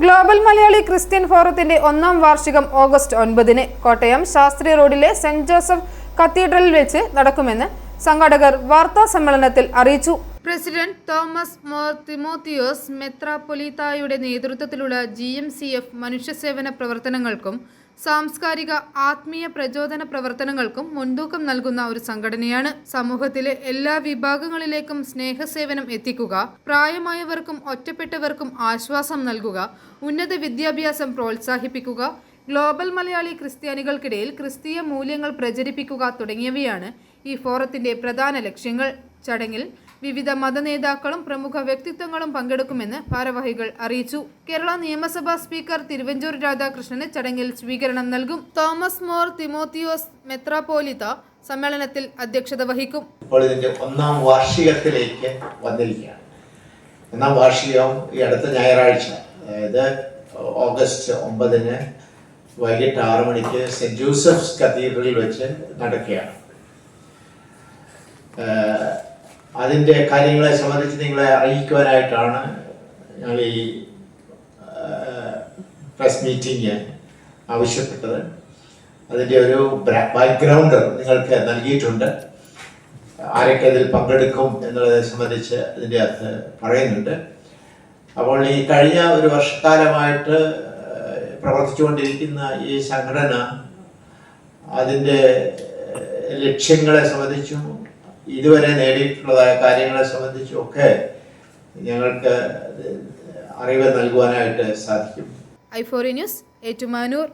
Global Malayali Christian ഫോറത്തിന്റെ 1ാം വാർഷികം August 9-ന് Kottayam Shastri റോഡിലെ സെന്റ് ജോസഫ് കത്തീഡ്രലിൽ വെച്ച് നടക്കുമെന്ന് സംഘാടകർ വാർത്താ സമ്മേളനത്തിൽ അറിയിച്ചു. പ്രസിഡന്റ് തോമസ് മോർ തിമോത്തിയോസ് മെത്രാപ്പൊലീത്തായുടെ നേതൃത്വത്തിലുള്ള GMCF മനുഷ്യസേവന പ്രവർത്തനങ്ങൾക്കും സാംസ്കാരിക ആത്മീയ പ്രചോദന പ്രവർത്തനങ്ങൾക്കും മുൻതൂക്കം നൽകുന്ന ഒരു സംഘടനയാണ്. സമൂഹത്തിലെ എല്ലാ വിഭാഗങ്ങളിലേക്കും സ്നേഹസേവനം എത്തിക്കുക, പ്രായമായവർക്കും ഒറ്റപ്പെട്ടവർക്കും ആശ്വാസം നൽകുക, ഉന്നത വിദ്യാഭ്യാസം പ്രോത്സാഹിപ്പിക്കുക, ഗ്ലോബൽ മലയാളി ക്രിസ്ത്യാനികൾക്കിടയിൽ ക്രിസ്തീയ മൂല്യങ്ങൾ പ്രചരിപ്പിക്കുക തുടങ്ങിയവയാണ് ഈ ഫോറത്തിന്റെ പ്രധാന ലക്ഷ്യങ്ങൾ. ചടങ്ങിൽ വിവിധ മതനേതാക്കളും പ്രമുഖ വ്യക്തിത്വങ്ങളും പങ്കെടുക്കുമെന്ന് ഭാരവാഹികൾ അറിയിച്ചു. കേരള നിയമസഭാ സ്പീക്കർ തിരുവഞ്ചൂർ രാധാകൃഷ്ണന് ചടങ്ങിൽ സ്വീകരണം നൽകും. തോമസ് മോർ തിമോത്തിയോസ് മെത്രാപ്പോലീത്ത സമ്മേളനത്തിൽ അധ്യക്ഷത വഹിക്കും. ഇപ്പോൾ ഇതിന്റെ 1ാം വാർഷികത്തിലേക്ക് വന്നിരിക്കുകയാണ്. 1ാം വാർഷികം ഈ അടുത്ത ഞായറാഴ്ച, അതായത് ഓഗസ്റ്റ് 9-ന് വൈകിട്ട് 6 മണിക്ക് സെന്റ് ജോസഫ്സ് കത്തീഡ്രലിൽ വെച്ച് നടക്കുകയാണ്. അതിൻ്റെ കാര്യങ്ങളെ സംബന്ധിച്ച് നിങ്ങളെ അറിയിക്കുവാനായിട്ടാണ് ഞങ്ങൾ ഈ പ്രസ് മീറ്റിംഗ് ആവശ്യപ്പെട്ടത്. അതിൻ്റെ ഒരു ബാക്ക്ഗ്രൗണ്ട് നിങ്ങൾക്ക് നൽകിയിട്ടുണ്ട്. ആരൊക്കെ അതിൽ പങ്കെടുക്കും എന്നുള്ളതിനെ സംബന്ധിച്ച് അതിൻ്റെ അകത്ത് പറയുന്നുണ്ട്. അപ്പോൾ ഈ കഴിഞ്ഞ ഒരു വർഷക്കാലമായിട്ട് പ്രവർത്തിച്ചുകൊണ്ടിരിക്കുന്ന ഈ സംഘടന അതിൻ്റെ ലക്ഷ്യങ്ങളെ സംബന്ധിച്ചും ഇതുവരെ നേടിയിട്ടുള്ളതായ കാര്യങ്ങളെ സംബന്ധിച്ചും ഒക്കെ ഞങ്ങൾക്ക് അറിവ് നൽകുവാനായിട്ട് സാധിക്കും. i4 news, Ettumanoor.